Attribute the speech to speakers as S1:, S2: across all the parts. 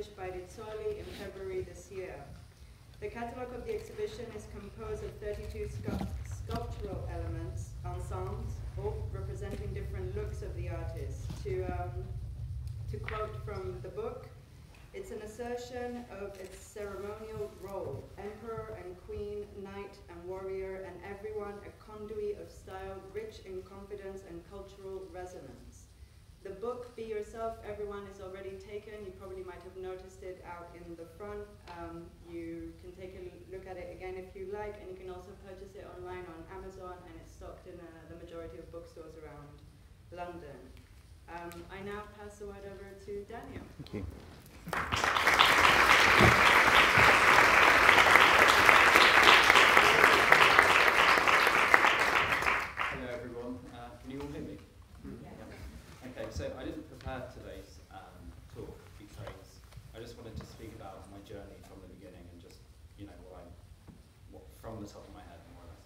S1: published by Rizzoli in February this year. The catalogue of the exhibition is composed of 32 sculptural elements, ensembles, all representing different looks of the artist. To quote from the book, it's an assertion of its ceremonial role, emperor and queen, knight and warrior, and everyone a conduit of style rich in confidence and cultural resonance. The book, Be Yourself, Everyone, is already taken. You probably might have noticed it out in the front. You can take a look at it again if you like, and you can also purchase it online on Amazon, and it's stocked in the majority of bookstores around London. I now pass the word over to Daniel.
S2: Thank you.
S3: Hello everyone, can you all hear me? Okay, so I didn't prepare today's talk because I just wanted to speak about my journey from the beginning and just, you know, what from the top of my head more or less.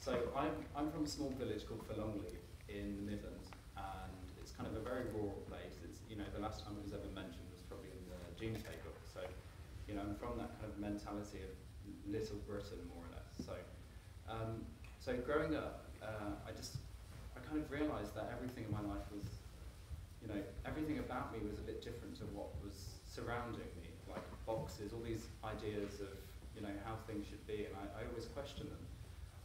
S3: So I'm from a small village called Longley in the Midlands, and it's kind of a very rural place. It's, you know, the last time it was ever mentioned was probably in the Domesday book. So, you know, I'm from that kind of mentality of Little Britain more or less. So, so growing up, I kind of realised that everything in my life was, you know, everything about me was a bit different to what was surrounding me, like boxes, all these ideas of, you know, how things should be, and I always questioned them.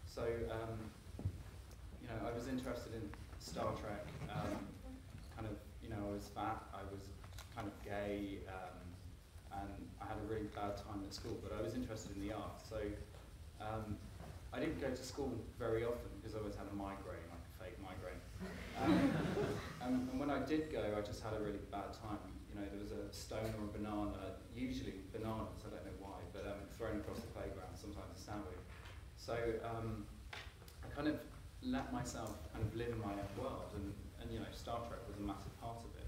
S3: So, you know, I was interested in Star Trek, kind of, you know, I was fat, I was kind of gay, and I had a really bad time at school, but I was interested in the arts. So, I didn't go to school very often because I always had a migraine, like a fake migraine. And when I did go, I just had a really bad time. You know, there was a stone or a banana, usually bananas, I don't know why, but thrown across the playground, sometimes a sandwich. So I kind of let myself kind of live in my own world, and you know, Star Trek was a massive part of it.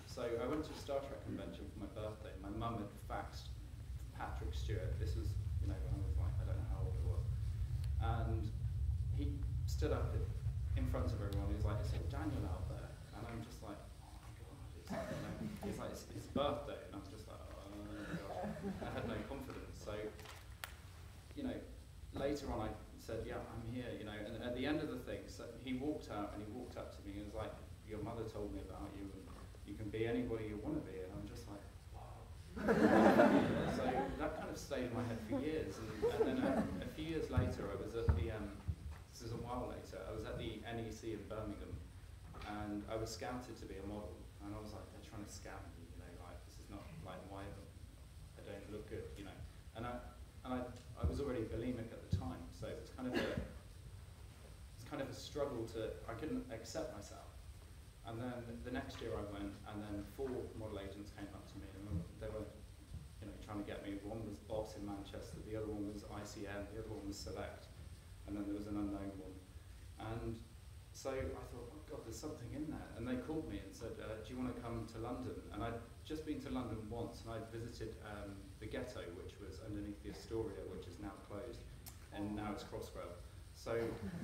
S3: So I went to a Star Trek convention for my birthday. My mum had faxed Patrick Stewart. This was, you know, when I was like, I don't know how old I was. And he stood up in front of everyone. He was like, "It's Daniel out there," and I'm just like, "Oh my god!" It's like, you know, he's like, "It's his birthday," and I was just like, "Oh my gosh!" I had no confidence. So, you know, later on, I said, "Yeah, I'm here," you know. And at the end of the thing, so he walked out and he walked up to me and was like, "Your mother told me about you, and you can be anybody you want to be," and I'm just like, wow. So that kind of stayed in my head for years, and then a few years later, I was at the, this is a while later, I was at the NEC in Birmingham, and I was scouted to be a model, and I was like, they're trying to scout me, you know, like, this is not like why I don't look good, you know, and I was already bulimic at the time, so it's kind of a struggle to, I couldn't accept myself. And then the next year I went, and then 4 model agents came up to me, and they were, you know, trying to get me. One was Boss in Manchester, the other one was ICM, the other one was Select, and then there was an unknown one. And so I thought, oh God, there's something in there. And they called me and said, do you want to come to London? And I'd just been to London once, and I'd visited the Ghetto, which was underneath the Astoria, which is now closed, and now it's Crossrail. So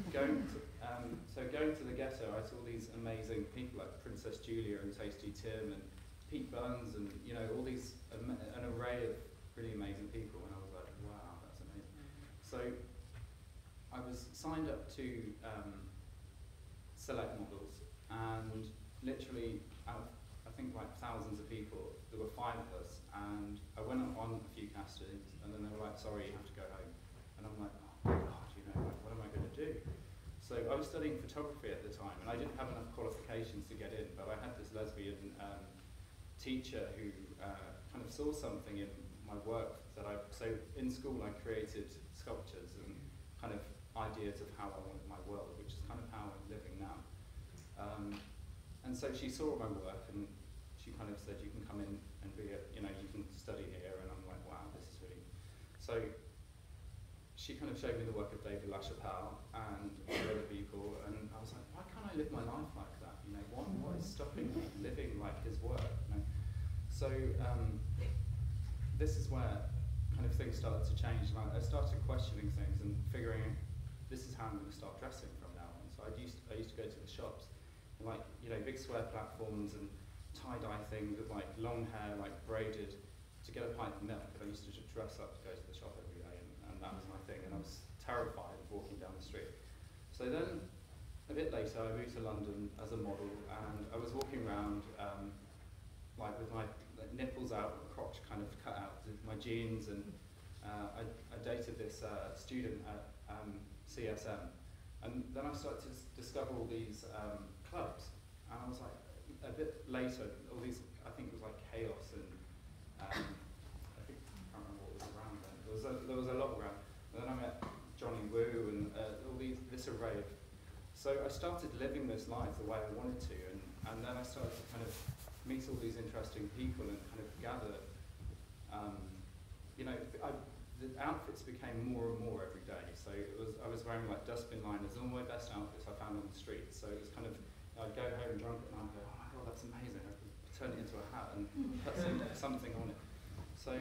S3: going to the Ghetto, I saw these amazing people like Princess Julia and Tasty Tim and Pete Burns, and you know, all these an array of really amazing people, and I was like, wow, that's amazing. So I was signed up to Select Models, and literally out of, I think, like thousands of people, there were 5 of us, and I went on a few castings, and then they were like, sorry, you have to go home. And I'm like, oh my God, you know, like, what am I going to do? So I was studying photography at the time, and I didn't have enough qualifications to get in, but I had this lesbian teacher who kind of saw something in my work that so in school I created sculptures and kind of ideas of how I wanted my world, which is kind of how I'm living now. And so she saw my work, and she kind of said, you can come in and be, you know, you can study here, and I'm like, wow, this is really, so she kind of showed me the work of David LaChapelle and other people, and I was like, why can't I live my life like that? You know, what is stopping me living like his work? You know? So this is where kind of things started to change, and I started questioning things and figuring this is how I'm going to start dressing from now on. So I used to go to the shops, and like, you know, big square platforms and tie-dye things with like long hair, like braided to get a pint of milk. I used to just dress up to go to the shop every day, and that was my thing, and I was terrified of walking down the street. So then, a bit later, I moved to London as a model, and I was walking around like with my nipples out, crotch kind of cut out, with my jeans, and I dated this student at CSM. And then I started to discover all these clubs, and I was like, a bit later, all these, I think it was like Chaos, and I can't remember what was around then. There was a lot around. And then I met Johnny Woo and this array of. So I started living this life the way I wanted to, and then I started to kind of meet all these interesting people and kind of gather. The outfits became more and more every day. So I was wearing like dustbin liners, all my best outfits I found on the street. So it was kind of, I'd go home drunk at night and go, oh my God, that's amazing. I could turn it into a hat and put something on it. So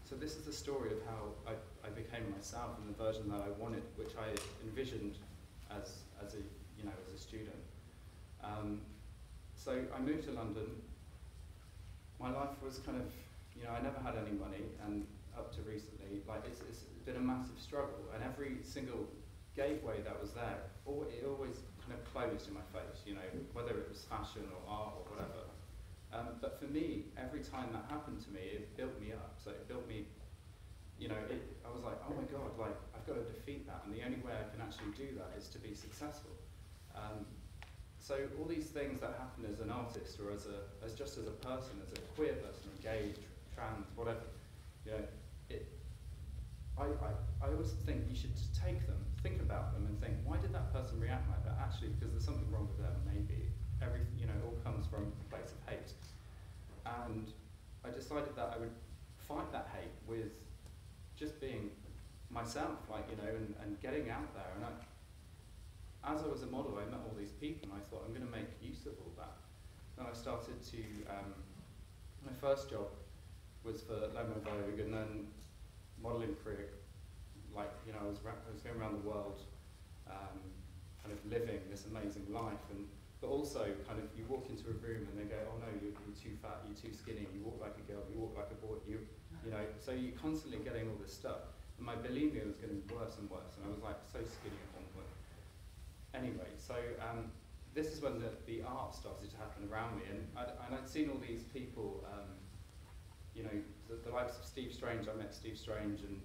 S3: so this is the story of how I became myself and the version that I wanted, which I envisioned as a student. So I moved to London. My life was kind of, I never had any money, and up to recently, like it's been a massive struggle, and every single gateway that was there, it always kind of closed in my face, whether it was fashion or art or whatever. But for me, every time that happened to me, it built me up. So it built me, I was like, oh my God, like I've got to defeat that, and the only way I can actually do that is to be successful. So all these things that happen as an artist, or as just as a person, as a queer person, gay, trans, whatever, I always think you should just take them, think about them, and think, why did that person react like that? Actually, because there's something wrong with them, maybe. Everything, it all comes from a place of hate. And I decided that I would fight that hate with just being myself, and getting out there. And as I was a model, I met all these people, and I thought, I'm going to make use of all that. Then I started to, my first job was for Lismore Vogue, and then modelling career, I was going around the world, kind of living this amazing life, but also kind of you walk into a room and they go, oh no, you're too fat, you're too skinny, you walk like a girl, you walk like a boy, so you're constantly getting all this stuff. And my bulimia was getting worse and worse, and I was like so skinny at one point. Anyway, so this is when the art started to happen around me, and I'd seen all these people, the likes of Steve Strange. I met Steve Strange, and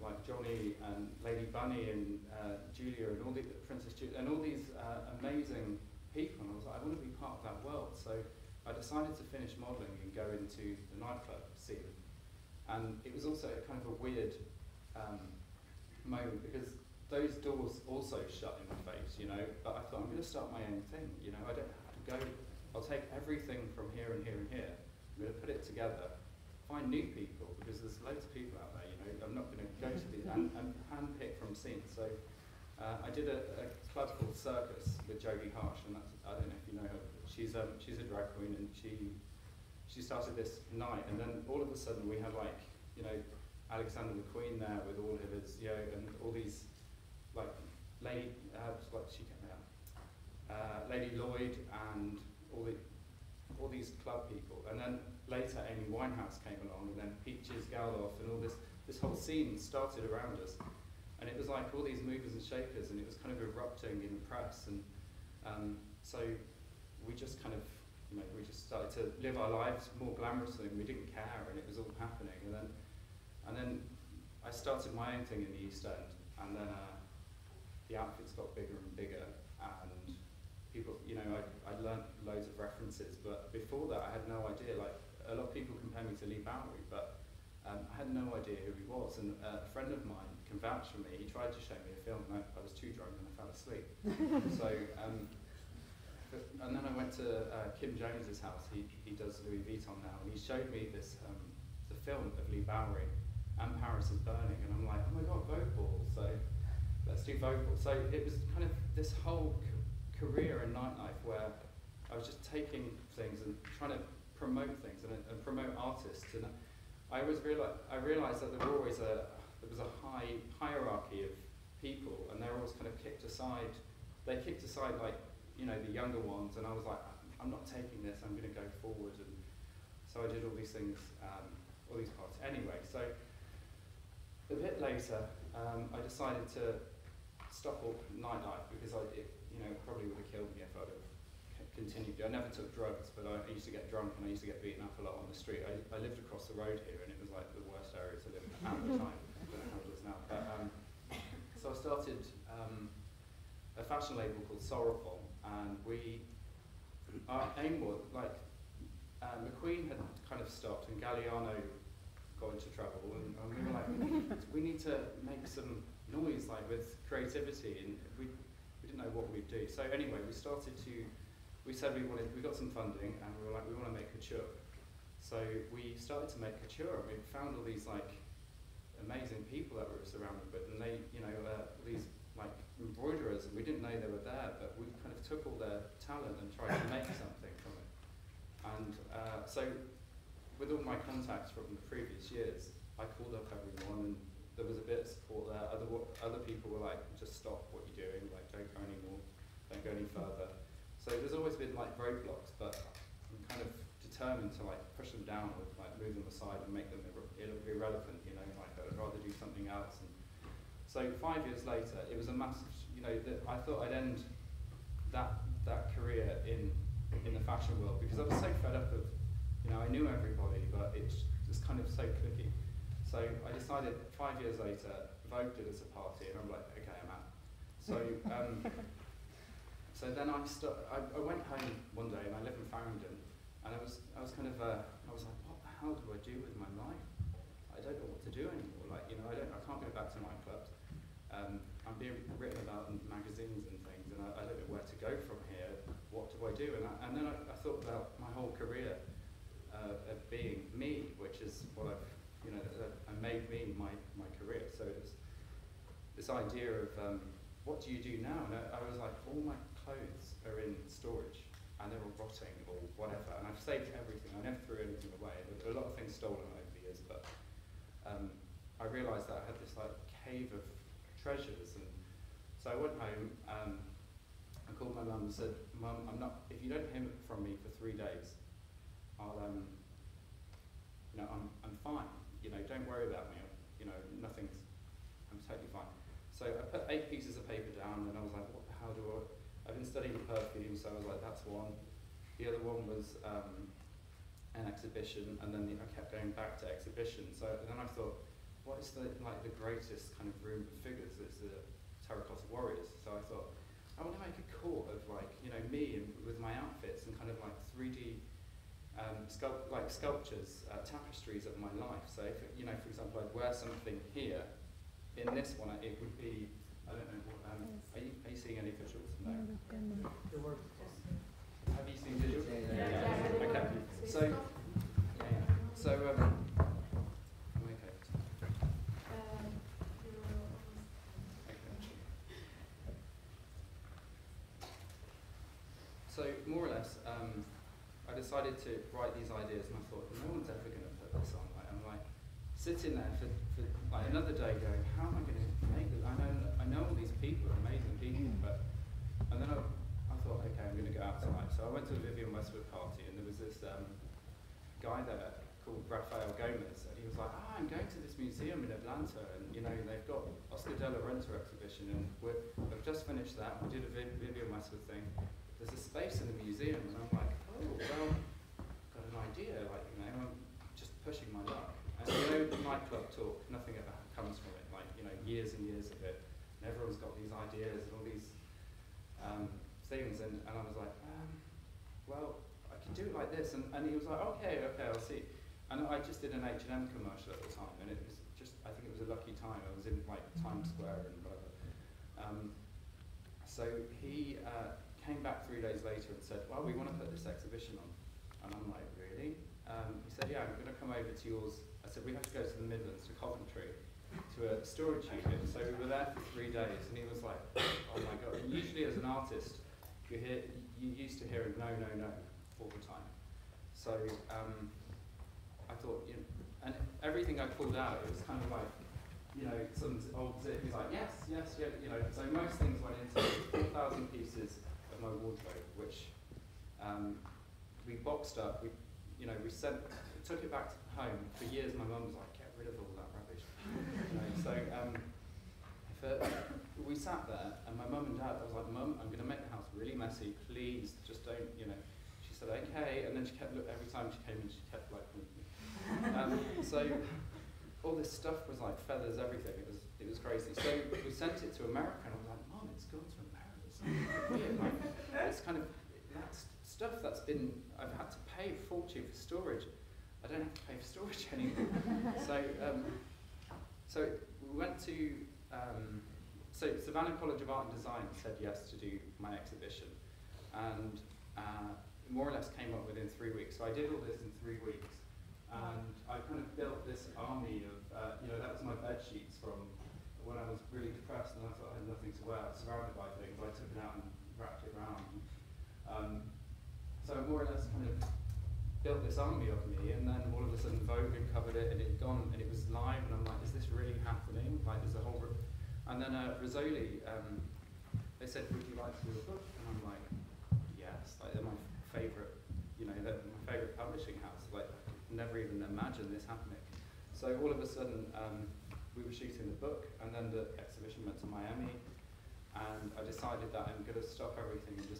S3: like Johnny and Lady Bunny and Julia and all the Princess Julia and all these amazing people, and I was like, I want to be part of that world. So I decided to finish modelling and go into the nightclub scene. And it was also kind of a weird moment, because those doors also shut in my face, but I thought, I'm going to start my own thing, I don't have to go, I'll take everything from here and here and here, I'm going to put it together, find new people, because there's loads of people out there, I'm not going to go to these and handpick from scenes. So I did a club called Circus with Jodie Harsh, and that's, I don't know if you know her, she's a drag queen, and she started this night, and then all of a sudden we had Alexander McQueen there with all of his, and all these Lady Lloyd and all these club people, and then later Amy Winehouse came along, and then Peaches Galoff, and all this whole scene started around us, and it was like all these movers and shakers, and it was kind of erupting in the press, and so we just kind of, we just started to live our lives more glamorously, and we didn't care, and it was all happening, and then I started my own thing in the East End, and then the outfits got bigger and bigger, and people, I learned loads of references, but before that I had no idea. Like, a lot of people compare me to Lee Bowery, but I had no idea who he was, and a friend of mine can vouch for me. He tried to show me a film, and I was too drunk and I fell asleep. So, and then I went to Kim Jones's house. He does Louis Vuitton now, and he showed me this the film of Lee Bowery, and Paris is Burning, and I'm like, oh my God, Vogue Ball. So let's do Vogue Ball. So it was kind of this whole career in nightlife where I was just taking things and trying to promote things and promote artists. And I realised that there was a high hierarchy of people, and they were always kind of kicked aside. They kicked aside the younger ones, and I was like, I'm not taking this. I'm going to go forward. And So I did all these things, all these parts. Anyway, so a bit later, I decided to stop all nightlife because it probably would have killed me if I'd have continued. I never took drugs, but I used to get drunk and I used to get beaten up a lot on the street. I lived across the road here, and it was like the worst area to live in at the time. I don't know how it is now. But, so I started a fashion label called Sorrowful, and our aim was, like, McQueen had kind of stopped and Galliano got into trouble, and we were like, we need to make some noise, like, with creativity, and we didn't know what we'd do. So anyway, we said we got some funding, and we were like, we want to make couture. So we started to make couture, and we found all these, like, amazing people that we were surrounded with, and they, these, like, embroiderers, and we didn't know they were there, but we kind of took all their talent and tried to make something from it. And so with all my contacts from the previous years, I called up everyone, and there was a bit of support there. Other people were like, just stop what you're doing, like, don't go anymore, don't go any further. So there's always been, like, roadblocks, but I'm kind of determined to, like, push them down or, like, move them aside and make them irrelevant, like, I'd rather do something else. And so 5 years later, it was a massive, I thought I'd end that career in the fashion world, because I was so fed up of, I knew everybody, but it's just kind of so cliquey. So I decided 5 years later, Vogue did us a party, and I'm like, okay, I'm out. So so then I went home one day, and I live in Farringdon, and I was kind of I was like, what the hell do I do with my life? I don't know what to do anymore. Like, I can't go back to nightclubs. I'm being written about in magazines and things, and I don't know where to go from here. What do I do? And then I thought about my whole career of being me, which is what I made me my career. So it was this idea of what do you do now? And I was like, all my clothes are in storage, and they're all rotting or whatever. And I've saved everything. I never threw anything away. There were a lot of things stolen over the years, but I realised that I had this, like, cave of treasures. And so I went home. I called my mum and said, Mum, if you don't hear from me for 3 days, I'm fine. Don't worry about me. I'm totally fine. So I put 8 pieces of paper down, and I was like, I've been studying perfume, so I was like, that's one. The other one was an exhibition, and then I kept going back to exhibition. So then I thought, what is the greatest kind of room of figures? It's the Terracotta Warriors. So I thought, I want to make a court of, like, me and with my outfits, and kind of like 3D sculptures, tapestries of my life. So if, for example, I'd wear something here, in this one it would be, I don't know, are you seeing any visuals? No. Have you seen visuals? Yeah. Okay. So, okay. So more or less, I decided to write these ideas, and I thought, no one's ever going to put this on. I'm like sitting there for like another day, going, how am I going to make this? I know all these people are amazing people, and then I thought, okay, I'm going to go out tonight. So I went to the Vivienne Westwood party, and there was this guy there called Rafael Gomez, and he was like, I'm going to this museum in Atlanta, and they've got Oscar de la Renta exhibition, and we've just finished that. We did a Vivienne Westwood thing. There's a space in the museum, and I'm like, oh, well, I've got an idea, like, I'm just pushing my luck. And nightclub talk, nothing ever comes from it, like, years and years of it, and everyone's got these ideas and all these things, and I was like, well, I can do it like this, and he was like, okay, I'll see. And I just did an H&M commercial at the time, and it was just, I think it was a lucky time. I was in, like, Times Square and whatever. So he came back 3 days later and said, well, we want to put this exhibition on. And I'm like, really? He said, yeah, I'm going to come over to yours. I said, we have to go to the Midlands, to Coventry, to a storage unit. So we were there for 3 days, and he was like, oh my God. And usually as an artist, you're used to hearing no, no, no all the time. So I thought, and everything I pulled out, it was kind of like, some old zip. He's like, yes, yeah. So most things went into 4,000 pieces of my wardrobe, which we boxed up. we took it back home. For years, my mum was like, get rid of all that rubbish. We sat there, and my mum and dad, I was like, Mum, I'm going to make the house really messy, please, just don't, She said, okay, and then she kept, every time she came in, she kept like, so all this stuff was like feathers, everything, it was crazy. So we sent it to America, and I was like, Mum, it's gone to America, it's weird, like, it's kind of, that's stuff that's been, I've had to pay a fortune for storage. I don't have to pay for storage anymore. So we went to, so Savannah College of Art and Design said yes to do my exhibition, and more or less came up within 3 weeks. So I did all this in 3 weeks, and I kind of built this army of, that was my bed sheets from when I was really depressed and I thought I had nothing to wear, surrounded by things. I took it out and wrapped it around. So I more or less kind of built this army of me, and then all of a sudden Vogue had covered it, and it had gone, and it was live, and I'm like, is this really happening? Like, there's a whole... And then Rizzoli, they said, would you like to do a book? And I'm like, yes, like, they're my favourite, they're my favourite publishing house. Like, never even imagined this happening. So all of a sudden, we were shooting the book, and then the exhibition went to Miami, and I decided that I'm going to stop everything and just